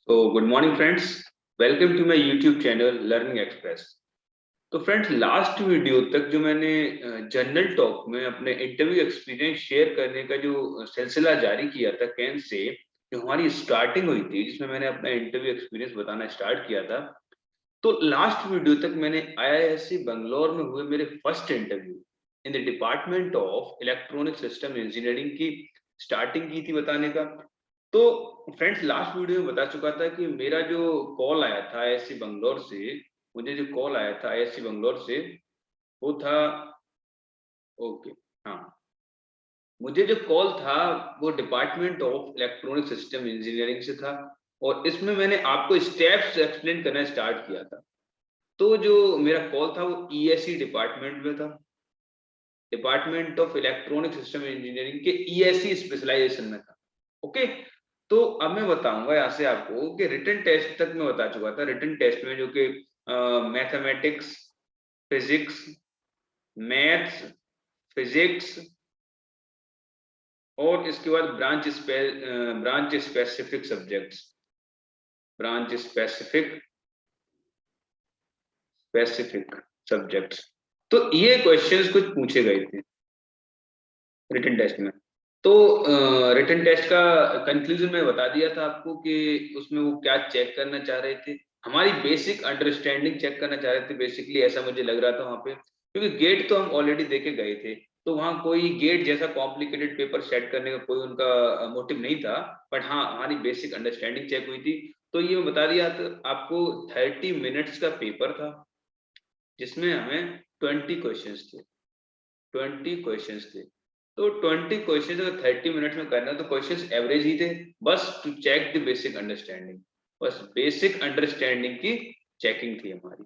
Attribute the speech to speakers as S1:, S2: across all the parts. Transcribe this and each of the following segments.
S1: तो good morning friends, welcome to my YouTube channel learning express. तो friends, last video तक जो मैंने जनरल टॉक में अपने इंटरव्यू एक्सपीरियंस शेयर करने का जो सिलसिला जारी किया था कैन से, जो हमारी स्टार्टिंग हुई थी जिसमें मैंने अपना इंटरव्यू एक्सपीरियंस बताना स्टार्ट किया था। तो लास्ट वीडियो तक मैंने आईआईएससी बंगलौर में हुए मेरे first interview in the department of electronic system engineering की स्टार्टिंग की थी बताने का। तो फ्रेंड्स, लास्ट वीडियो में बता चुका था कि मेरा जो कॉल आया था आईआईएससी बंगलौर से, मुझे जो कॉल आया था आईआईएससी बंगलौर से, वो था, ओके, हाँ, मुझे जो कॉल था वो department of electronic system engineering से था। और इसमें मैंने आपको स्टेप्स एक्सप्लेन करना स्टार्ट किया था। तो जो मेरा कॉल था वो ईएससी डिपार्टमेंट में था, department of electronic system engineering के ईएससी स्पेशलाइजेशन में था। ओके, तो अब मैं बताऊंगा यहाँ से आपको कि रिटन टेस्ट तक मैं बता चुका था। रिटन टेस्ट में जो कि मैथमेटिक्स, फिजिक्स, मैथ्स, फिजिक्स और इसके बाद branch specific subjects, branch specific subjects. तो ये क्वेश्चंस कुछ पूछे गए थे रिटन टेस्ट में। तो रिटन टेस्ट का कंक्लूजन में बता दिया था आपको कि उसमें वो क्या चेक करना चाह रहे थे, हमारी बेसिक अंडरस्टैंडिंग चेक करना चाह रहे थे बेसिकली, ऐसा मुझे लग रहा था वहां पे, क्योंकि गेट तो हम ऑलरेडी देके गए थे। तो वहां कोई गेट जैसा कॉम्प्लिकेटेड पेपर सेट करने का कोई उनका मोटिव नहीं था। बट हाँ, हमारी बेसिक अंडरस्टैंडिंग चेक हुई थी। तो ये मैं बता दिया था आपको, 30 मिनट्स का पेपर था जिसमें हमें 20 क्वेश्चंस थे। तो 20 क्वेश्चन अगर 30 मिनट्स में करना है तो क्वेश्चंस एवरेज ही थे, बस to check the basic understanding, बस बेसिक अंडरस्टैंडिंग की चेकिंग थी हमारी।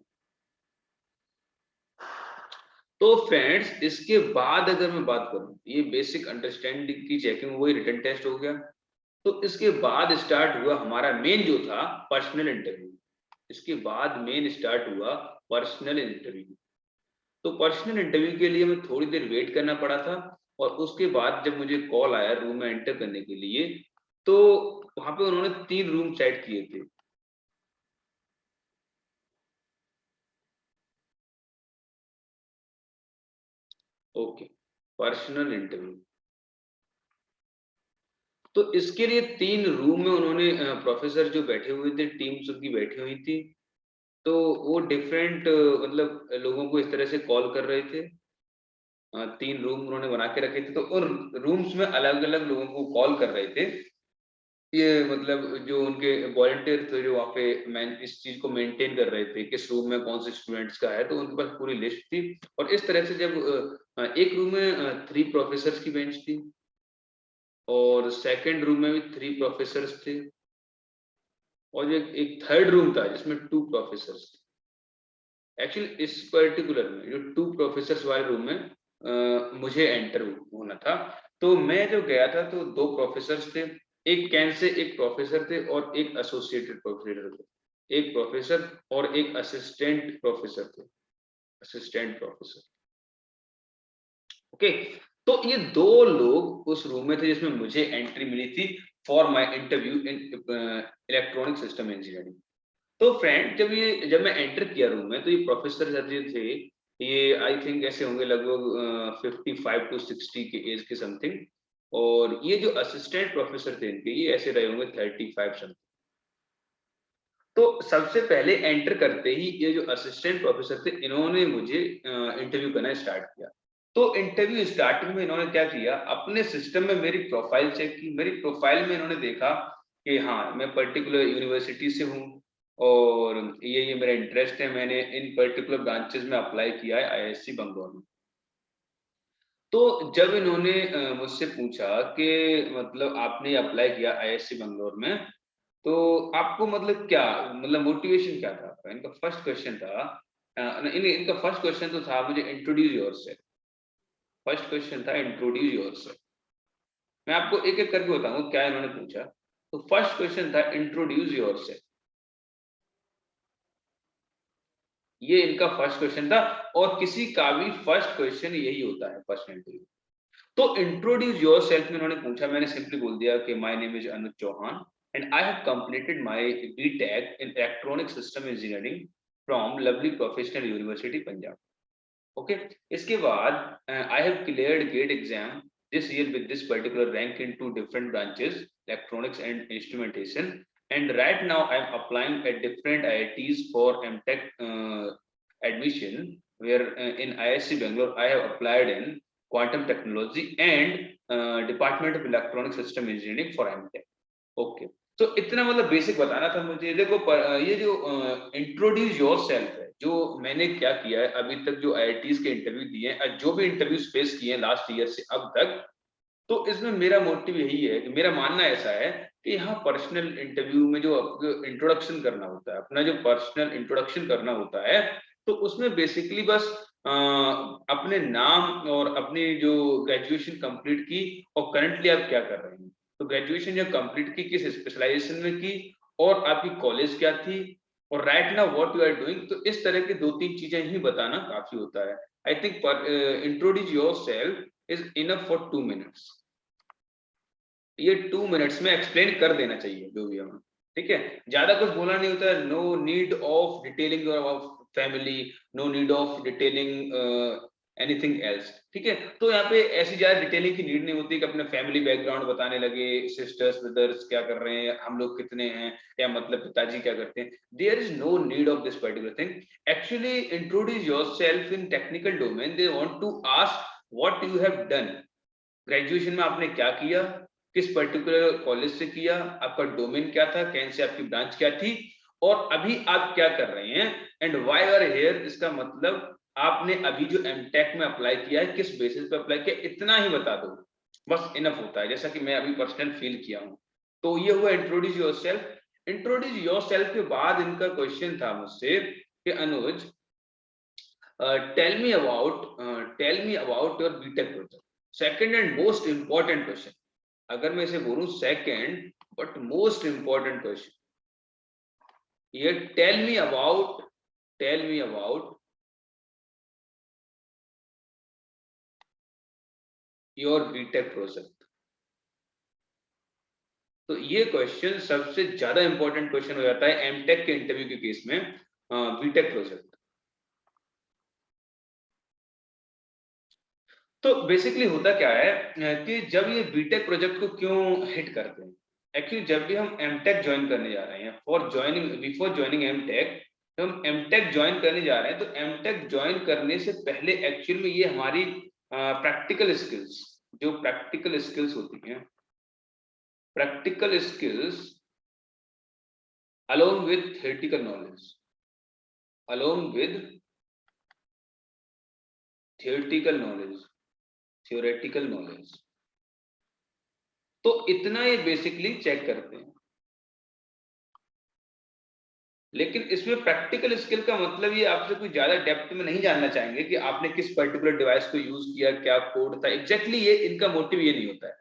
S1: तो फ्रेंड्स, इसके बाद अगर मैं बात करूं, ये बेसिक अंडरस्टैंडिंग की चेकिंग हुई, रिटन टेस्ट हो गया। तो इसके बाद स्टार्ट हुआ हमारा मेन जो था पर्सनल इंटरव्यू। इसके बाद मेन स्टार्ट हुआ पर्सनल इंटरव्यू। तो पर्सनल इंटरव्यू के लिए मैं थोड़ी देर वेट करना पड़ा था। और उसके बाद जब मुझे कॉल आया रूम में एंटर करने के लिए, तो वहां पे उन्होंने 3 रूम सेट किए थे। Okay, personal interview. तो इसके लिए 3 रूम में उन्होंने प्रोफेसर जो बैठे हुए थे, टीम्स उनकी बैठी हुई थी। तो वो डिफरेंट मतलब लोगों को इस तरह से कॉल कर रहे थे। 3 रूम उन्होंने बना के रखे थे, तो उन रूम्स में अलग अलग लोगों को कॉल कर रहे थे। ये मतलब जो उनके वॉलंटियर थे जो वहाँ पे मैन इस चीज को मेंटेन कर रहे थे, किस रूम में कौन से स्टूडेंट्स का है, तो उनके पास पूरी लिस्ट थी। और इस तरह से जब एक रूम में 3 प्रोफेसर्स की बेंच थी, और सेकंड रूम में भी 3 प्रोफेसर्स थे, और एक थर्ड रूम था जिसमें 2 प्रोफेसर्स थे। एक्चुअली इस पर्टिकुलर में जो 2 प्रोफेसर्स वाले रूम में मुझे एंटर होना था। तो मैं जो गया था तो 2 प्रोफेसर्स थे, एक कैन से एक प्रोफेसर थे और एक एसोसिएटेड प्रोफेसर थे, एक प्रोफेसर और एक असिस्टेंट प्रोफेसर थे, असिस्टेंट प्रोफेसर। ओके, तो ये 2 लोग उस रूम में थे जिसमें मुझे एंट्री मिली थी for my interview in electronic system engineering. तो फ्रेंड, जब मैं एंटर किया रूम में, तो ये प्रोफेसर सर जो थे, ये आई थिंक ऐसे होंगे लगभग 55 to 60 के एज के समथिंग। और ये जो असिस्टेंट प्रोफेसर थे इनके, ये ऐसे रहे होंगे 35 समथिंग। तो सबसे पहले एंटर करते ही ये जो असिस्टेंट प्रोफेसर थे, इन्होंने मुझे इंटरव्यू करना स्टार्ट किया। तो इंटरव्यू स्टार्टिंग में इन्होंने क्या किया, अपने सिस्टम में मेरी प्रोफाइल चेक की। मेरी प्रोफाइल में इन्होंने देखा कि हाँ, मैं पर्टिकुलर यूनिवर्सिटी से हूँ, और ये मेरा इंटरेस्ट है, मैंने इन पर्टिकुलर ब्रांचेस में अप्लाई किया है आईआईएससी बंगलौर में। तो जब इन्होंने मुझसे पूछा कि मतलब आपने अप्लाई किया आईआईएससी बंगलौर में, तो आपको मतलब क्या, मतलब मोटिवेशन क्या था आपका, इनका फर्स्ट क्वेश्चन था। इनका फर्स्ट क्वेश्चन तो था मुझे इंट्रोड्यूस योरसेल्फ। फर्स्ट क्वेश्चन था इंट्रोड्यूस योरसेल्फ। मैं आपको एक एक करके बताऊंगा क्या इन्होंने पूछा। तो फर्स्ट क्वेश्चन था इंट्रोड्यूस योरसेल्फ, ये इनका फर्स्ट क्वेश्चन था। और किसी का भी फर्स्ट क्वेश्चन यही होता है फर्स्ट इंटरव्यू। तो इंट्रोड्यूस योरसेल्फ में उन्होंने पूछा, मैंने सिंपली बोल दिया कि my name is Anuj Chauhan, and I have completed my BTech in Electronic System Engineering from Lovely Professional University, Punjab. Okay, इसके बाद I have cleared GATE exam this year with this particular rank in two different branches, electronics and instrumentation. And right now I am applying at different IITs for MTech admission, where in ISC Bangalore I have applied in quantum technology and Department of Electronic System Engineering for MTech. Okay, तो इतना मतलब basic बताना था मुझे। देखो ये जो introduce yourself है, जो मैंने क्या किया है अभी तक, जो आईआईटीज के इंटरव्यू दिए हैं, जो भी इंटरव्यूज फेस किए हैं लास्ट ईयर से अब तक, तो इसमें मेरा मोटिव यही है कि मेरा मानना ऐसा है कि यहाँ पर्सनल इंटरव्यू में जो इंट्रोडक्शन करना होता है, अपना जो पर्सनल इंट्रोडक्शन करना होता है, तो उसमें बेसिकली बस अपने नाम और अपनी जो ग्रेजुएशन कंप्लीट की और करंटली आप क्या कर रहे हैं, तो ग्रेजुएशन जब कंप्लीट की किस स्पेशलाइजेशन में की और आपकी कॉलेज क्या थी और right now what you are doing, तो इस तरह की 2-3 चीजें ही बताना काफी होता है। I think introduce yourself is enough for 2 minutes. ये 2 मिनट्स में एक्सप्लेन कर देना चाहिए जो भी हमें, ठीक है, ज्यादा कुछ बोलना नहीं होता है। No need of detailing of family, no need of detailing anything else, ठीक है। तो यहाँ पे ऐसी ज्यादा डिटेलिंग की नीड नहीं होती कि अपने फैमिली बैकग्राउंड बताने लगे, सिस्टर्स ब्रदर्स क्या कर रहे हैं, हम लोग कितने हैं, या मतलब पिताजी क्या करते हैं। There is no need of this particular thing. Actually introduce yourself in technical domain, they want to ask what you have done, graduation में आपने क्या किया, किस पर्टिकुलर कॉलेज से किया, आपका डोमेन क्या था, कैन से आपकी ब्रांच क्या थी, और अभी आप क्या कर रहे हैं, एंड व्हाई आर हियर। इसका मतलब आपने अभी जो एमटेक में अप्लाई किया है किस बेसिस पे अप्लाई किया, इतना ही बता दो, बस इनफ होता है। जैसा कि मैं अभी पर्सनल फील किया हूं। तो ये हुआ इंट्रोड्यूस योरसेल्फ। इंट्रोड्यूस योरसेल्फ के बाद इनका क्वेश्चन था मुझसे कि Anuj, tell me about your BTech project. Second and most important question, अगर मैं इसे बोलूं second but most important question, ये tell me about your BTech project. तो ये क्वेश्चन सबसे ज्यादा इंपॉर्टेंट क्वेश्चन हो जाता है एमटेक के इंटरव्यू के केस में, बीटेक प्रोजेक्ट। तो बेसिकली होता क्या है कि जब ये बीटेक प्रोजेक्ट को क्यों हिट करते हैं, एक्चुअली जब भी हम एमटेक ज्वाइन करने जा रहे हैं, बिफोर ज्वाइनिंग एमटेक, तो हम एमटेक ज्वाइन करने जा रहे हैं, तो एमटेक ज्वाइन करने से पहले एक्चुअल में ये हमारी प्रैक्टिकल स्किल्स, जो प्रैक्टिकल स्किल्स होती हैं, practical skills along with theoretical knowledge, along with theoretical knowledge, तो इतना ये बेसिकली चेक करते हैं। लेकिन इसमें प्रैक्टिकल स्किल का मतलब ये आपसे कुछ ज्यादा डेप्थ में नहीं जानना चाहेंगे कि आपने किस पर्टिकुलर डिवाइस को यूज किया, क्या कोड था, एग्जैक्टली ये इनका मोटिव ये नहीं होता है।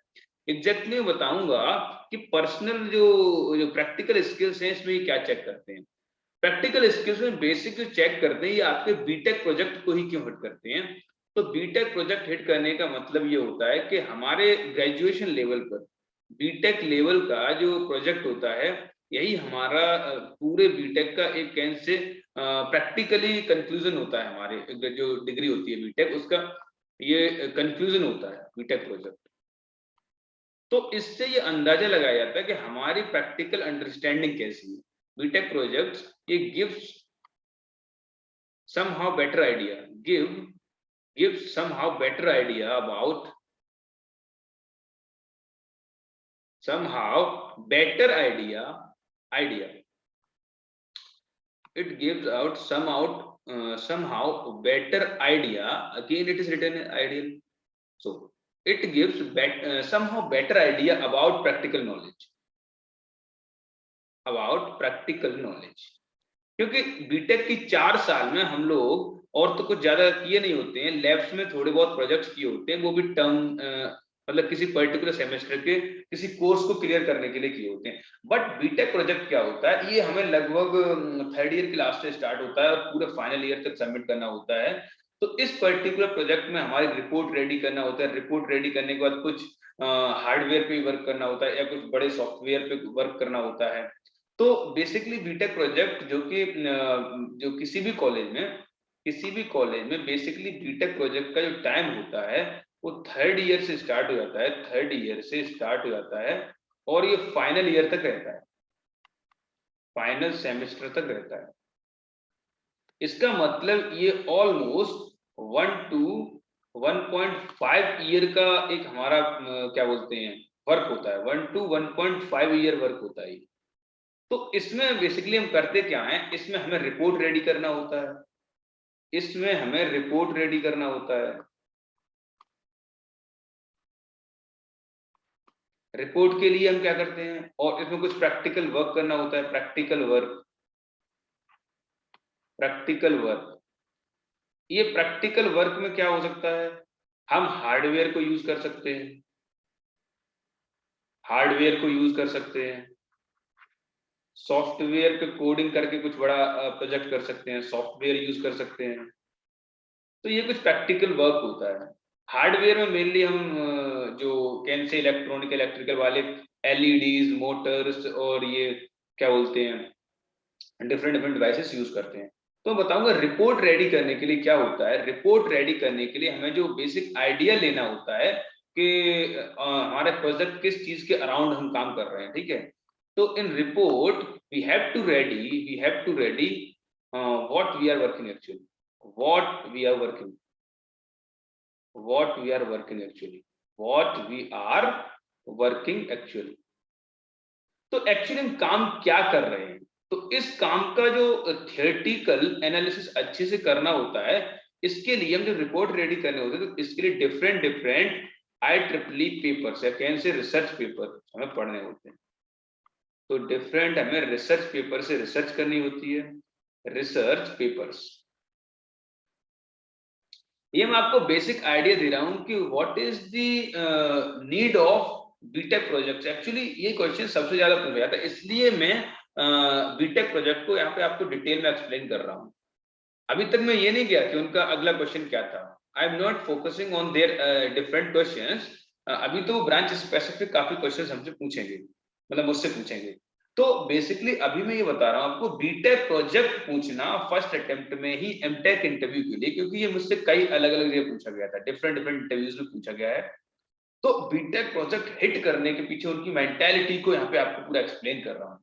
S1: एग्जैक्टली मैं बताऊंगा कि पर्सनल जो प्रैक्टिकल स्किल्स हैं इसमें क्या चेक करते हैं। प्रैक्टिकल स्किल्स में बेसिक जो चेक करते हैं, ये आपके बीटेक प्रोजेक्ट को ही क्यों हिट करते हैं। तो बीटेक प्रोजेक्ट हिट करने का मतलब ये होता है कि हमारे ग्रेजुएशन लेवल पर बीटेक लेवल का जो प्रोजेक्ट होता है, यही हमारा पूरे बीटेक का एक कैन से प्रैक्टिकली कंक्लूजन होता है। हमारे जो डिग्री होती है बीटेक, उसका ये कंक्लूजन होता है बीटेक प्रोजेक्ट। तो इससे ये अंदाजा लगाया जाता है कि हमारी प्रैक्टिकल अंडरस्टैंडिंग कैसी है। बीटेक प्रोजेक्ट्स ये gives somehow better idea, gives somehow better idea about it gives out somehow better idea, again it is written in ideal, so it gives somehow better idea about practical knowledge, क्योंकि BTech की 4 साल में हम लोग और तो कुछ ज्यादा किए नहीं होते हैं, लैब्स में थोड़े बहुत प्रोजेक्ट्स किए होते हैं, वो भी टर्म मतलब किसी पर्टिकुलर सेमेस्टर के किसी कोर्स को क्लियर करने के लिए किए होते हैं। बट बीटेक प्रोजेक्ट क्या होता है, ये हमें लगभग 3rd ईयर के लास्ट से स्टार्ट होता है और पूरे फाइनल ईयर तक सबमिट करना होता है। तो इस पर्टिकुलर प्रोजेक्ट में हमारी रिपोर्ट रेडी करना होता है। रिपोर्ट रेडी करने के बाद कुछ हार्डवेयर पे वर्क करना होता है या कुछ बड़े सॉफ्टवेयर पे वर्क करना होता है। तो बेसिकली बीटेक प्रोजेक्ट जो कि जो किसी भी कॉलेज में बेसिकली बीटेक प्रोजेक्ट का जो टाइम होता है वो थर्ड ईयर से स्टार्ट हो जाता है, थर्ड ईयर से स्टार्ट हो जाता है और ये फाइनल ईयर तक रहता है, फाइनल सेमेस्टर तक रहता है। इसका मतलब ये ऑलमोस्ट 1 to 1.5 ईयर का एक हमारा क्या बोलते हैं वर्क होता है, 1 to 1.5 ईयर वर्क होता है। तो इसमें बेसिकली हम करते क्या है, इसमें हमें रिपोर्ट रेडी करना होता है, इसमें हमें रिपोर्ट रेडी करना होता है। रिपोर्ट के लिए हम क्या करते हैं और इसमें कुछ प्रैक्टिकल वर्क करना होता है, प्रैक्टिकल वर्क, प्रैक्टिकल वर्क। ये प्रैक्टिकल वर्क में क्या हो सकता है, हम हार्डवेयर को यूज कर सकते हैं, हार्डवेयर को यूज कर सकते हैं, सॉफ्टवेयर पे कोडिंग करके कुछ बड़ा प्रोजेक्ट कर सकते हैं, सॉफ्टवेयर यूज कर सकते हैं। तो ये कुछ प्रैक्टिकल वर्क होता है। हार्डवेयर में मेनली हम जो कैन से इलेक्ट्रॉनिक इलेक्ट्रिकल वाले एलईडीज, मोटर्स और ये क्या बोलते हैं डिफरेंट डिफरेंट डिवाइसेस यूज करते हैं। तो बताऊंगा रिपोर्ट रेडी करने के लिए क्या होता है। रिपोर्ट रेडी करने के लिए हमें जो बेसिक आइडिया लेना होता है कि हमारे प्रोजेक्ट किस चीज के अराउंड हम काम कर रहे हैं, ठीक है। तो in report we have to ready what we are working actually, what we are working, what we are working actually, what we are working actually। तो एक्चुअली हम काम क्या कर रहे हैं, तो इस काम का जो थियोरेटिकल एनालिसिस अच्छे से करना होता है, इसके लिए हम जो रिपोर्ट रेडी करने होते हैं तो इसके लिए डिफरेंट डिफरेंट IEEE पेपर्स या कैन से रिसर्च पेपर हमें पढ़ने होते हैं। तो डिफरेंट हमें रिसर्च पेपर से रिसर्च करनी होती है, रिसर्च पेपर्स। ये मैं आपको बेसिक आइडिया दे रहा हूं कि what is the need of BTech projects. Actually ये क्वेश्चन सबसे ज्यादा पूछा जाता है, इसलिए मैं बीटेक प्रोजेक्ट को यहाँ पे आपको डिटेल में एक्सप्लेन कर रहा हूँ। अभी तक मैं ये नहीं किया कि उनका अगला क्वेश्चन क्या था। I am not focusing on their different questions. अभी तो ब्रांच स्पेसिफिक काफी क्वेश्चंस हमसे पूछेंगे, मतलब मुझसे पूछेंगे। तो बेसिकली अभी मैं ये बता रहा हूँ आपको बीटेक प्रोजेक्ट पूछना फर्स्ट अटेम्प्ट में ही एमटेक इंटरव्यू के लिए, क्योंकि ये मुझसे कई अलग अलग जगह पूछा गया था, डिफरेंट डिफरेंट इंटरव्यूज में पूछा गया है। तो बीटेक प्रोजेक्ट हिट करने के पीछे उनकी मेंटालिटी को यहाँ पे आपको पूरा एक्सप्लेन कर रहा हूँ,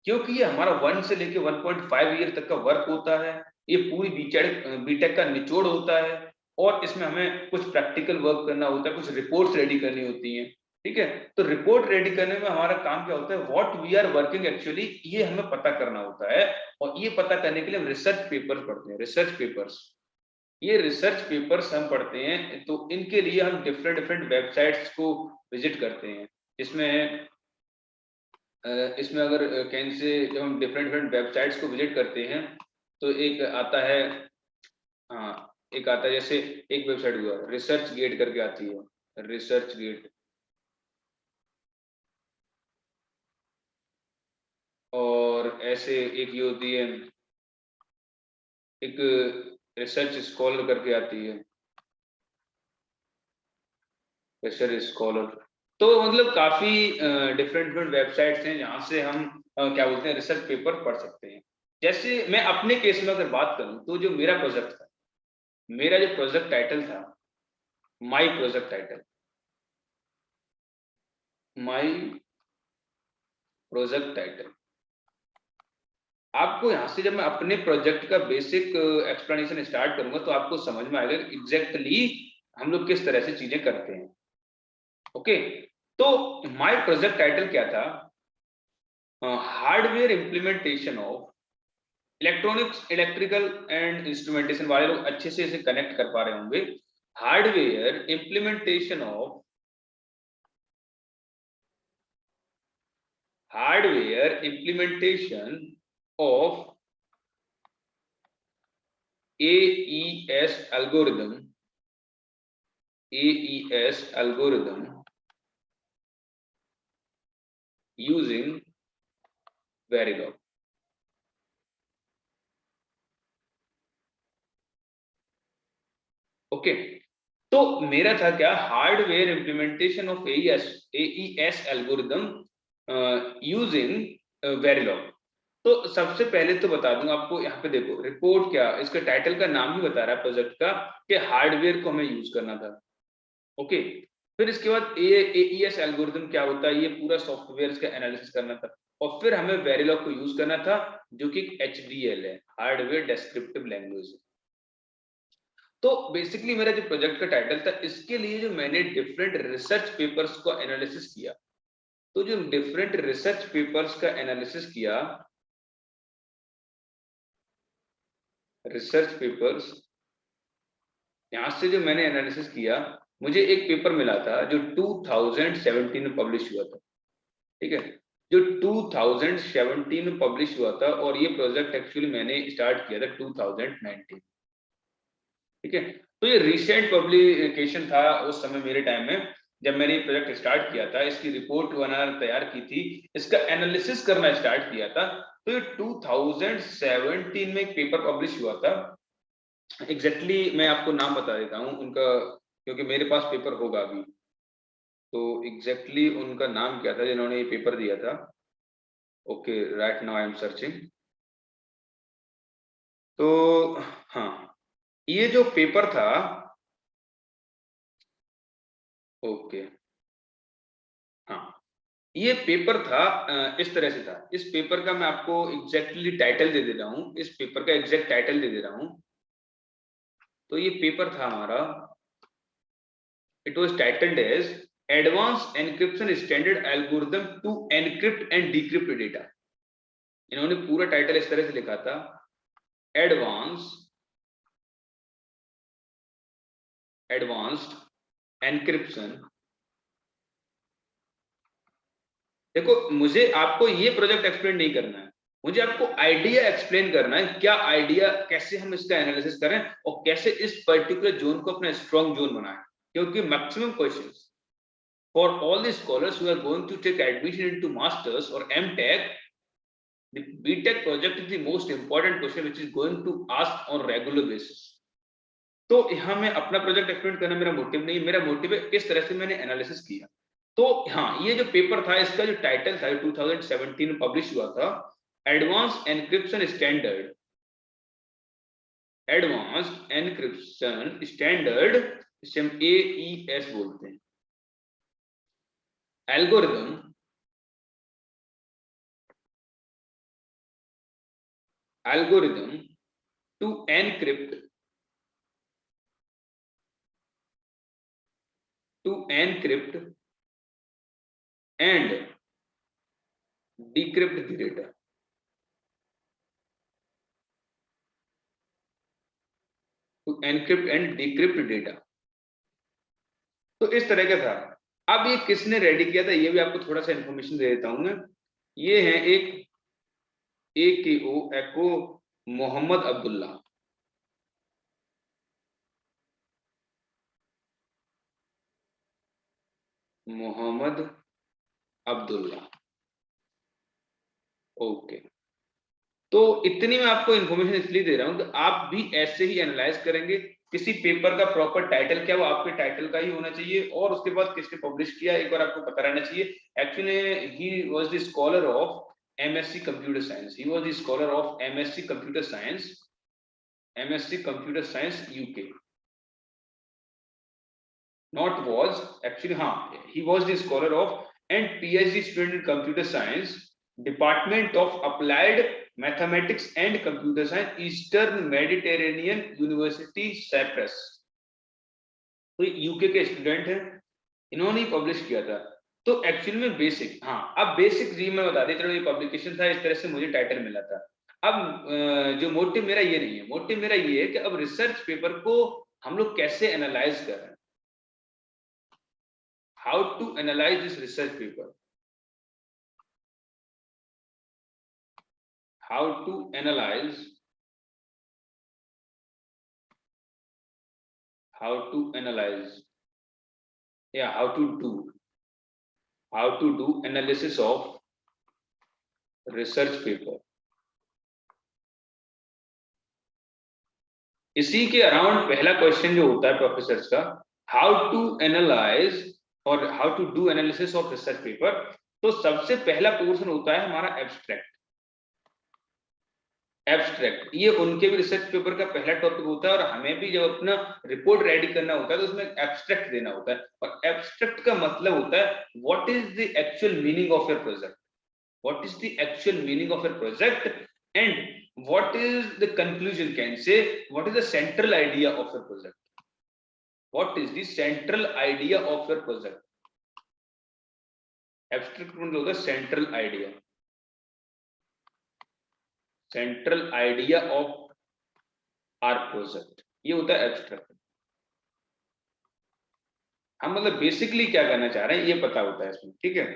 S1: क्योंकि ये हमारा 1 से लेके 1.5 ईयर तक का वर्क होता है। ये पूरी बीटेक का निचोड़ होता है और इसमें हमें कुछ प्रैक्टिकल वर्क करना होता है, कुछ रिपोर्ट्स रेडी करनी होती हैं, ठीक है। तो रिपोर्ट रेडी करने में हमारा काम क्या होता है, what we are working actually, ये हमें पता करना होता है। और ये पता करने के लिए हम रिसर्च पेपर्स पढ़ते हैं, रिसर्च पेपर्स। ये रिसर्च पेपर्स हम पढ़ते हैं, तो इनके लिए हम डिफरेंट डिफरेंट वेबसाइट्स को विजिट करते हैं। इसमें इसमें अगर कैन से जब हम डिफरेंट डिफरेंट वेबसाइट्स को विजिट करते हैं तो एक आता है, हाँ एक आता है, जैसे एक वेबसाइट हुआ रिसर्च गेट करके आती है, रिसर्च गेट। और ऐसे एक ये होती है, एक रिसर्च स्कॉलर करके आती है, रिसर्च स्कॉलर। तो मतलब काफी डिफरेंट डिफरेंट वेबसाइट्स हैं जहाँ से हम क्या बोलते हैं रिसर्च पेपर पढ़ सकते हैं। जैसे मैं अपने केस में अगर बात करूं तो जो मेरा प्रोजेक्ट था, मेरा जो प्रोजेक्ट टाइटल था, my project title, my project title. आपको यहाँ से जब मैं अपने प्रोजेक्ट का बेसिक एक्सप्लेनेशन स्टार्ट करूंगा तो आपको समझ में आएगा एग्जैक्टली हम लोग किस तरह से चीजें करते हैं। ओके, तो माय प्रोजेक्ट टाइटल क्या था, hardware implementation of electronics, electrical and instrumentation वाले लोग अच्छे से इसे कनेक्ट कर पा रहे होंगे। Hardware implementation of, hardware implementation of AES algorithm, AES algorithm using Verilog। Okay, तो मेरा था क्या, hardware implementation of AES algorithm using Verilog. तो सबसे पहले तो बता दूं आपको, यहाँ पे देखो रिपोर्ट क्या, इसका टाइटल का नाम ही बता रहा है प्रोजेक्ट का कि हार्डवेयर को हमें यूज करना था। ओके, फिर इसके बाद एईएस एल्गोरिदम क्या होता है, ये पूरा सॉफ्टवेयर का एनालिसिस करना था। और फिर हमें वेरिलॉग को यूज करना था, जो कि एचडीएल है, हार्डवेयर डिस्क्रिप्टिव लैंग्वेज। तो बेसिकली मेरा जो प्रोजेक्ट का टाइटल था, इसके लिए जो मैंने डिफरेंट रिसर्च पेपर्स को एनालिसिस किया, तो जो डिफरेंट रिसर्च पेपर्स का एनालिसिस किया, रिसर्च पेपर्स, यहां से जो मैंने एनालिसिस किया, मुझे एक पेपर मिला था जो 2017 में पब्लिश हुआ था। ठीक है, जो 2017 में पब्लिश हुआ था, और ये प्रोजेक्ट एक्चुअली मैंने स्टार्ट किया था 2019। ठीक है, तो ये रिसेंट पब्लिकेशन था उस समय मेरे टाइम में, जब मैंने ये प्रोजेक्ट स्टार्ट किया था, इसकी रिपोर्ट बनाना तैयार की थी, इसका एनालिसिस करना स्टार्ट किया था। तो ये 2017 में एक पेपर पब्लिश हुआ था। एग्जैक्टली मैं आपको नाम बता देता हूँ उनका, क्योंकि मेरे पास पेपर होगा अभी। तो एग्जैक्टली उनका नाम क्या था जिन्होंने ये पेपर दिया था। Okay, right now I am searching. तो हाँ, ये जो पेपर था, ओके, हाँ, ये पेपर था इस तरह से था। इस पेपर का मैं आपको एग्जैक्टली टाइटल दे दे रहा हूँ, इस पेपर का एग्जैक्ट टाइटल दे दे रहा हूँ। तो ये पेपर था हमारा, it was titled as advance encryption standard algorithm to encrypt and decrypt data. इन्होंने पूरा टाइटल इस तरह से लिखा था, एडवांस्ड एनक्रिप्शन। देखो, मुझे आपको ये प्रोजेक्ट एक्सप्लेन नहीं करना है, मुझे आपको आइडिया एक्सप्लेन करना है, क्या आइडिया, कैसे हम इसका एनालिसिस करें और कैसे इस पर्टिकुलर जोन को अपना स्ट्रॉन्ग जोन बनाएं। क्योंकि maximum questions for all the scholars who are going to take admission into masters और MTech, the BTech project is the most important question which is going to ask on regular basis। तो यहाँ मैं अपना project explain करना मेरा motive नहीं, मेरा motive है किस तरह से मैंने एनालिसिस किया। तो हाँ, ये जो पेपर था, इसका जो टाइटल था 2017 में पब्लिश हुआ था, advance encryption standard, advanced encryption standard, इसे हम एईएस बोलते हैं, algorithm algorithm to encrypt and decrypt the data। to encrypt and decrypt data। तो इस तरह का था। अब ये किसने रेडी किया था, ये भी आपको थोड़ा सा इंफॉर्मेशन दे देता हूं मैं। ये है एक AKO एको मोहम्मद अब्दुल्ला। मोहम्मद अब्दुल्ला, ओके। तो इतनी मैं आपको इन्फॉर्मेशन इसलिए दे रहा हूं कि आप भी ऐसे ही एनालाइज करेंगे। किसी पेपर का प्रॉपर टाइटल क्या, वो आपके टाइटल का ही होना चाहिए, और उसके बाद किसने पब्लिश किया एक बार आपको पता रहना चाहिए। Actually he was the scholar of MSc computer science, he was the scholar of MSc computer science, MSc computer science UK। Not was, actually हाँ, he was the scholar of and PhD student in computer science, department of applied mathematics and computer science, Eastern Mediterranean University Cyprus. तो UK के student हैं, इन्होंने ही publish किया था। तो actually में basic, हाँ अब बेसिक जी मैं बता देता हूँ, ये पब्लिकेशन था, इस तरह से मुझे टाइटल मिला था। अब जो मोटिव मेरा ये नहीं है, मोटिव मेरा ये है कि अब रिसर्च पेपर को हम लोग कैसे एनालाइज कर रहे हैं, how to analyze this research paper, how to analyze, how to analyze, yeah, how to do analysis of research paper। इसी के अराउंड पहला क्वेश्चन जो होता है प्रोफेसर का, हाउ टू एनालाइज और how to do analysis of research paper. तो सबसे पहला पोर्शन होता है हमारा एब्स्ट्रैक्ट। एब्स्ट्रैक्ट ये उनके भी रिसर्च पेपर का पहला टॉपिक होता है, और हमें भी जब अपना रिपोर्ट रेडी करना होता है तो उसमें एब्स्ट्रैक्ट देना होता है। और एब्स्ट्रैक्ट का मतलब होता है what is the actual meaning of your project, what is the actual meaning of your project, and what is the conclusion, can say what is the central idea of your project, what is the central idea of your project. Abstract मतलब होता है central idea, central idea of our project, ये होता है abstract. हम मतलब basically क्या करना चाह रहे हैं ये पता होता है इसमें, ठीक है।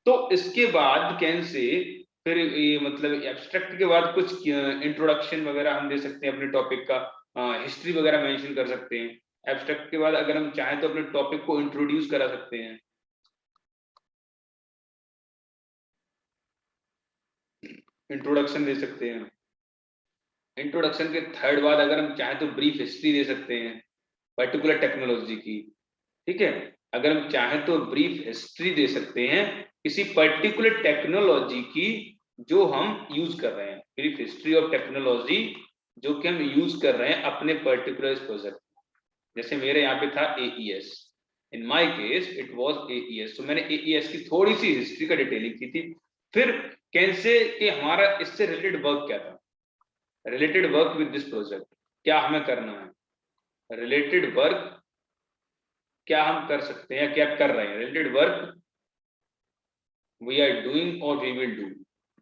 S1: तो इसके बाद कैन से फिर ये मतलब एब्स्ट्रैक्ट के बाद कुछ इंट्रोडक्शन वगैरह हम दे सकते हैं अपने टॉपिक का, हिस्ट्री वगैरह मेंशन कर सकते हैं। एब्स्ट्रैक्ट के बाद अगर हम चाहें तो अपने टॉपिक को इंट्रोड्यूस करा सकते हैं, इंट्रोडक्शन दे सकते हैं। इंट्रोडक्शन के थर्ड बाद अगर हम चाहें तो ब्रीफ हिस्ट्री दे सकते हैं पर्टिकुलर टेक्नोलॉजी की, ठीक है। अगर हम चाहें तो ब्रीफ हिस्ट्री दे सकते हैं किसी पर्टिकुलर टेक्नोलॉजी की जो हम यूज कर रहे हैं, ब्रीफ हिस्ट्री ऑफ टेक्नोलॉजी जो कि हम यूज कर रहे हैं अपने पर्टिकुलर प्रोजेक्ट। जैसे मेरे यहाँ पे था AES, in my case it was AES, तो मैंने AES की थोड़ी सी हिस्ट्री का डिटेलिंग की थी। फिर कैसे कि हमारा इससे रिलेटेड वर्क क्या था, related work with this project, क्या हमें करना है, रिलेटेड वर्क क्या हम कर सकते हैं, क्या कर रहे हैं, related work we are doing और we will do.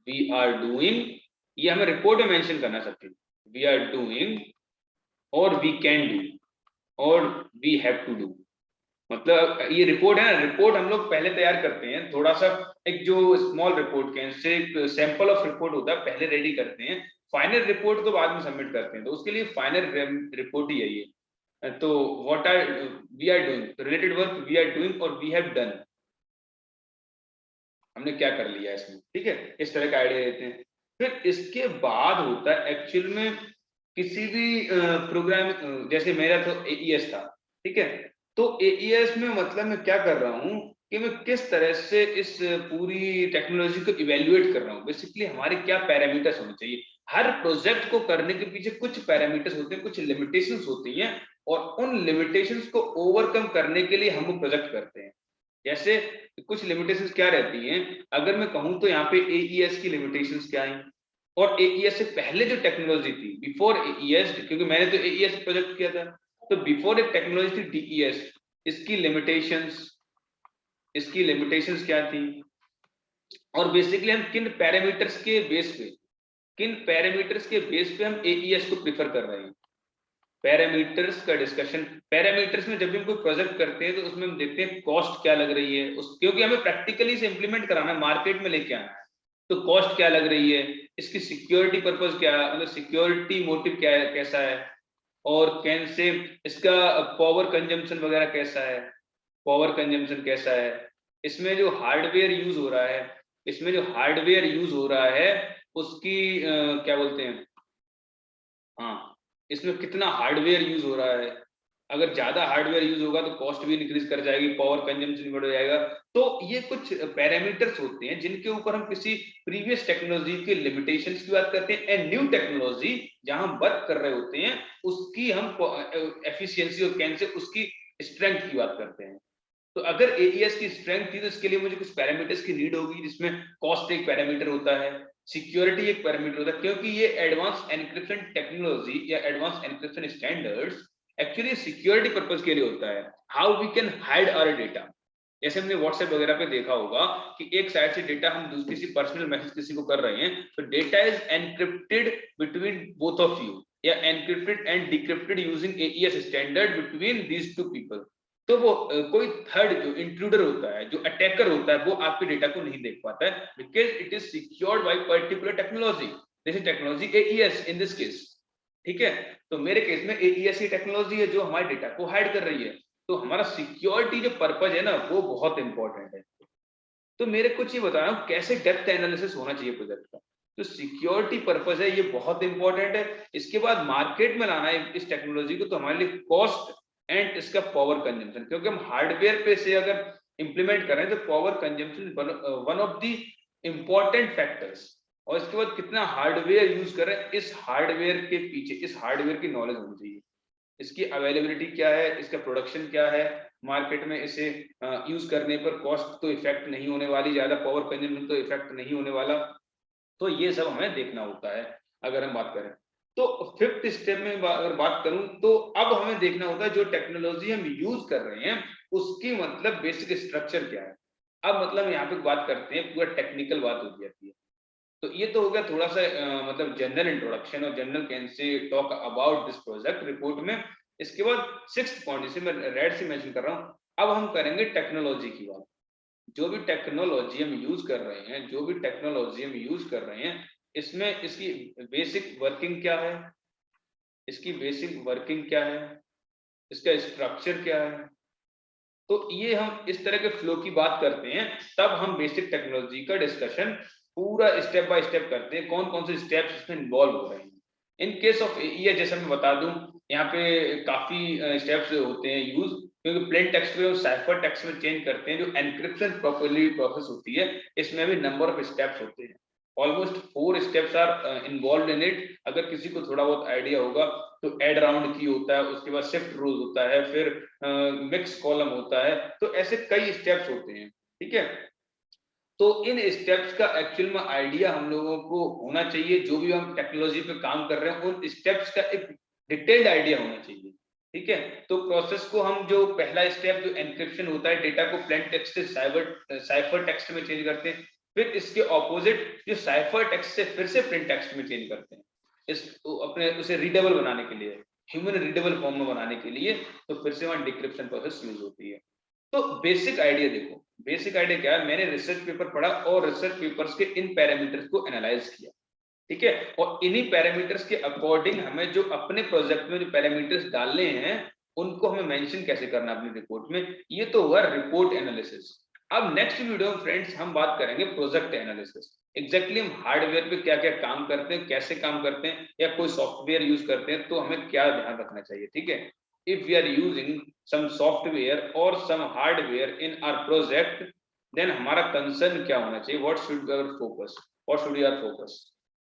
S1: We are doing ये हमें रिपोर्ट में मेंशन करना सकते हैं, वी आर डूइंग और वी कैन डू और वी हैव टू डू। मतलब ये रिपोर्ट है ना, रिपोर्ट हम लोग पहले तैयार करते हैं थोड़ा सा, एक जो स्मॉल रिपोर्ट के एक सैंपल ऑफ रिपोर्ट होता है पहले रेडी करते हैं, फाइनल रिपोर्ट तो बाद में सबमिट करते हैं। तो उसके लिए फाइनल रिपोर्ट ही है ये। तो what are we are doing, related work we are doing और वी हैव डन, हमने क्या कर लिया इसमें, ठीक है। इस तरह का आइडिया देते हैं। फिर इसके बाद होता है एक्चुअल में किसी भी प्रोग्राम, जैसे मेरा तो AES था, ठीक है। तो AES में मतलब मैं क्या कर रहा हूँ कि मैं किस तरह से इस पूरी टेक्नोलॉजी को इवेल्युएट कर रहा हूँ। बेसिकली हमारे क्या पैरामीटर्स होने चाहिए, हर प्रोजेक्ट को करने के पीछे कुछ पैरामीटर्स होते हैं, कुछ लिमिटेशंस होती हैं, और उन लिमिटेशंस को ओवरकम करने के लिए हम वो प्रोजेक्ट करते हैं। जैसे कुछ लिमिटेशंस क्या रहती हैं, अगर मैं कहूँ तो यहाँ पे AES की लिमिटेशंस क्या है, और AES से पहले जो टेक्नोलॉजी थी बिफोर AES, क्योंकि मैंने तो AES प्रोजेक्ट किया था, तो बिफोर एक टेक्नोलॉजी थी DES, इसकी लिमिटेशंस, इसकी लिमिटेशंस क्या थी, और बेसिकली हम किन पैरामीटर्स के बेस पे, किन पैरामीटर्स के बेस पे हम AES को प्रिफर कर रहे हैं। पैरामीटर्स का डिस्कशन, पैरामीटर्स में जब भी हम कोई प्रोजेक्ट करते हैं तो उसमें हम देखते हैं कॉस्ट क्या लग रही है उस, क्योंकि हमें प्रैक्टिकली से इंप्लीमेंट कराना है, मार्केट में लेके आना है। तो कॉस्ट क्या लग रही है, इसकी सिक्योरिटी पर्पस क्या है, मतलब सिक्योरिटी मोटिव क्या है, कैसा है, और कैन से इसका पावर कंजम्पशन वगैरह कैसा है, पावर कंजम्पशन कैसा है, इसमें जो हार्डवेयर यूज हो रहा है, इसमें जो हार्डवेयर यूज हो रहा है उसकी क्या बोलते हैं, हाँ, इसमें कितना हार्डवेयर यूज हो रहा है। अगर ज्यादा हार्डवेयर यूज होगा तो कॉस्ट भी इंक्रीज कर जाएगी, पावर कंजम्पशन बढ़ जाएगा। तो ये कुछ पैरामीटर्स होते हैं जिनके ऊपर हम किसी प्रीवियस टेक्नोलॉजी के लिमिटेशंस की बात करते हैं, एंड न्यू टेक्नोलॉजी जहां हम वर्क कर रहे होते हैं उसकी हम एफिशिएंसी और कैन से उसकी स्ट्रेंथ की बात करते हैं। तो अगर AES की स्ट्रेंथ थी तो इसके लिए मुझे कुछ पैरामीटर्स की नीड होगी, जिसमें कॉस्ट एक पैरामीटर होता है, सिक्योरिटी एक पैरामीटर होता है, क्योंकि ये एडवांस एनक्रिप्शन टेक्नोलॉजी या advance encryption standards actually security purpose के लिए होता है, how we can hide our data. जैसे हमने व्हाट्सएप वगैरह पे देखा होगा कि एक साइड से डेटा हम दूसरी किसी पर्सनल मैसेज किसी को कर रहे हैं, तो data is encrypted between both of you, या encrypted and decrypted using AES standard between these two people. तो वो कोई थर्ड जो इंट्रूडर होता है, जो अटैकर होता है, वो आपके डेटा को नहीं देख पाता है, because it is secured by particular technology, this is technology AES in this case, ठीक है। तो मेरे केस में AES की टेक्नोलॉजी है जो हमारे डेटा को हाइड कर रही है। तो हमारा सिक्योरिटी जो पर्पज है ना वो बहुत इंपॉर्टेंट है। तो मेरे कुछ ये बता रहा हूँ कैसे डेप्थ एनालिसिस होना चाहिए प्रोजेक्ट का। तो सिक्योरिटी पर्पज है, ये बहुत इंपॉर्टेंट है। इसके बाद मार्केट में लाना है इस टेक्नोलॉजी को, तो हमारे लिए कॉस्ट एंड इसका पावर कंजम्पशन, क्योंकि हम हार्डवेयर पे से अगर इंप्लीमेंट कर रहे हैं तो power consumption one of the important factors. और इसके बाद कितना हार्डवेयर यूज कर रहे हैं, इस हार्डवेयर के पीछे इस हार्डवेयर की नॉलेज होनी चाहिए। इसकी अवेलेबिलिटी क्या है, इसका प्रोडक्शन क्या है मार्केट में, इसे यूज करने पर कॉस्ट तो इफेक्ट नहीं होने वाली, ज्यादा पावर कंजम्पशन तो इफेक्ट नहीं होने वाला। तो ये सब हमें देखना होता है अगर हम बात करें। तो फिफ्थ स्टेप में अगर बात करूं तो अब हमें देखना होता है जो टेक्नोलॉजी हम यूज कर रहे हैं उसकी मतलब बेसिक स्ट्रक्चर क्या है। अब मतलब यहाँ पे बात करते हैं, पूरा टेक्निकल बात हो जाती है। तो ये तो हो गया थोड़ा सा मतलब जनरल इंट्रोडक्शन और general can say talk about this project report में। इसके बाद सिक्स्थ पॉइंट, इसे मैं रेड से मेंशन कर रहा हूँ, अब हम करेंगे टेक्नोलॉजी की बात। जो भी टेक्नोलॉजी हम यूज कर रहे हैं, जो भी टेक्नोलॉजी हम यूज कर रहे हैं, इसमें इसकी बेसिक वर्किंग क्या है, इसकी बेसिक वर्किंग क्या है, इसका स्ट्रक्चर क्या है। तो ये हम इस तरह के फ्लो की बात करते हैं, तब हम बेसिक टेक्नोलॉजी का डिस्कशन पूरा स्टेप बाय स्टेप करते हैं, कौन कौन से स्टेप्स इसमें इन्वॉल्व हो रहे हैं। इन केस ऑफ ये जैसे मैं बता दूं, यहाँ पे काफी स्टेप्स होते हैं यूज, क्योंकि प्लेन टेक्स्ट में और साइफर टेक्स्ट में चेंज करते हैं। जो एनक्रिप्शन प्रॉपर्ली प्रोसेस होती है, इसमें भी नंबर ऑफ स्टेप्स होते हैं, almost 4 steps are involve in it. अगर किसी को थोड़ा बहुत आइडिया होगा तो एड राउंड की होता है, उसके बाद शिफ्ट रोज होता है, फिर मिक्स कॉलम होता है, तो ऐसे कई स्टेप्स होते हैं, ठीक है। तो इन स्टेप्स का एक्चुअल में आइडिया हम लोगों को होना चाहिए, जो भी हम टेक्नोलॉजी पे काम कर रहे हैं उन स्टेप्स का एक डिटेल्ड आइडिया होना चाहिए, ठीक है। तो प्रोसेस को हम जो पहला स्टेप जो एनक्रिप्शन होता है, डेटा को प्लेन टेक्स्ट से साइफर टेक्स्ट में चेंज करते हैं, फिर इसके ऑपोजिट जो साइफर टेक्स्ट से फिर से प्लेन टेक्स्ट में चेंज करते हैं, इस अपने उसे रीडेबल बनाने के लिए, ह्यूमन रीडेबल फॉर्म में बनाने के लिए, तो फिर से वहां डिक्रिप्शन प्रोसेस यूज होती है। तो बेसिक आइडिया देखो, बेसिक आइडिया क्या है, मैंने रिसर्च पेपर पढ़ा और रिसर्च पेपर्स के इन पैरामीटर्स को एनालाइज किया, ठीक है। और इन्हीं पैरामीटर्स के अकॉर्डिंग हमें जो अपने प्रोजेक्ट में जो पैरामीटर्स डालने हैं उनको हमें मेंशन कैसे करना अपनी रिपोर्ट में। ये तो हुआ रिपोर्ट एनालिसिस। अब नेक्स्ट वीडियो में फ्रेंड्स हम बात करेंगे प्रोजेक्ट एनालिसिस। एग्जैक्टली हम हार्डवेयर पे क्या क्या काम करते हैं, कैसे काम करते हैं, या कोई सॉफ्टवेयर यूज करते हैं तो हमें क्या ध्यान रखना चाहिए, ठीक है। if we are using some software or some hardware in our project, then हमारा कंसर्न क्या होना चाहिए, what should be our focus, what should be our focus।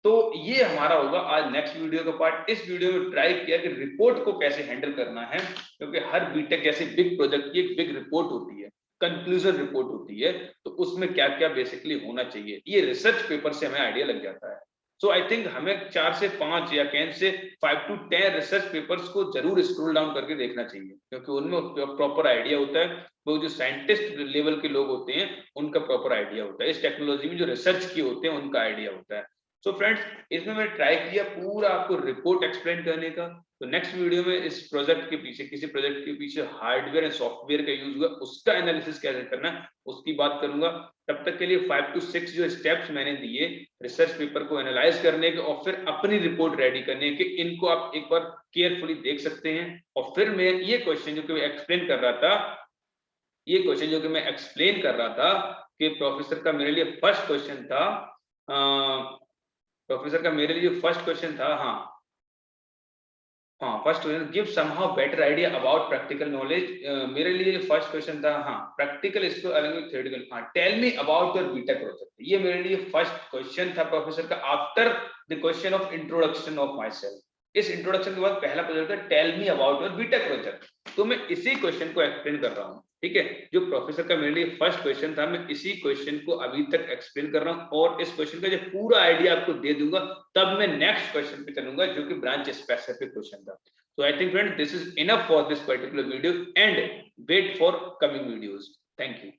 S1: तो ये हमारा होगा आज नेक्स्ट वीडियो का पार्ट। इस वीडियो में ट्राई किया कि रिपोर्ट को कैसे हैंडल करना है, क्योंकि हर बीटेक जैसे बिग प्रोजेक्ट की एक बिग रिपोर्ट होती है, कंक्लूजन रिपोर्ट होती है, तो उसमें क्या क्या बेसिकली होना चाहिए, ये रिसर्च पेपर से हमें आइडिया लग जाता है। सो आई थिंक हमें 4 से 5 या can say 5 to 10 research papers को जरूर स्क्रॉल डाउन करके देखना चाहिए, क्योंकि उनमें प्रॉपर आइडिया होता है। वो जो साइंटिस्ट लेवल के लोग होते हैं उनका प्रॉपर आइडिया होता है, इस टेक्नोलॉजी में जो रिसर्च किए होते हैं उनका आइडिया होता है। सो फ्रेंड्स, इसमें मैंने ट्राई किया पूरा आपको रिपोर्ट एक्सप्लेन करने का। तो नेक्स्ट वीडियो में इस प्रोजेक्ट के पीछे, किसी प्रोजेक्ट के पीछे हार्डवेयर एंड सॉफ्टवेयर का यूज हुआ, उसका एनालिसिस कैसे करना है उसकी बात करूंगा। तब तक के लिए 5 to 6 जो स्टेप्स मैंने दिए रिसर्च पेपर को एनालाइज करने के और फिर अपनी रिपोर्ट रेडी करने के, इनको आप एक बार केयरफुली देख सकते हैं। और फिर मैं ये क्वेश्चन जो कि मैं एक्सप्लेन कर रहा था, ये क्वेश्चन जो कि मैं एक्सप्लेन कर रहा था कि प्रोफेसर का मेरे लिए फर्स्ट क्वेश्चन था, प्रोफेसर का मेरे लिए फर्स्ट क्वेश्चन था, हाँ first question, give somehow better idea about practical knowledge. मेरे लिए फर्स्ट क्वेश्चन था, हाँ प्रैक्टिकल इसको अलग में थ्योरेटिकल, हाँ tell me about your BTech project. ये मेरे लिए फर्स्ट क्वेश्चन था प्रोफेसर का after the question of introduction of myself. इस इंट्रोडक्शन के बाद पहला प्रोजेक्ट था tell me about your BTech project. तो मैं इसी क्वेश्चन को एक्सप्लेन कर रहा हूँ, ठीक है। जो प्रोफेसर का मेरे लिए फर्स्ट क्वेश्चन था, मैं इसी क्वेश्चन को अभी तक एक्सप्लेन कर रहा हूँ और इस क्वेश्चन का जब पूरा आइडिया आपको दे दूंगा तब मैं नेक्स्ट क्वेश्चन पे चलूंगा जो कि ब्रांच स्पेसिफिक क्वेश्चन था। So I think friends, this is enough for this particular video and wait for coming videos. Thank you.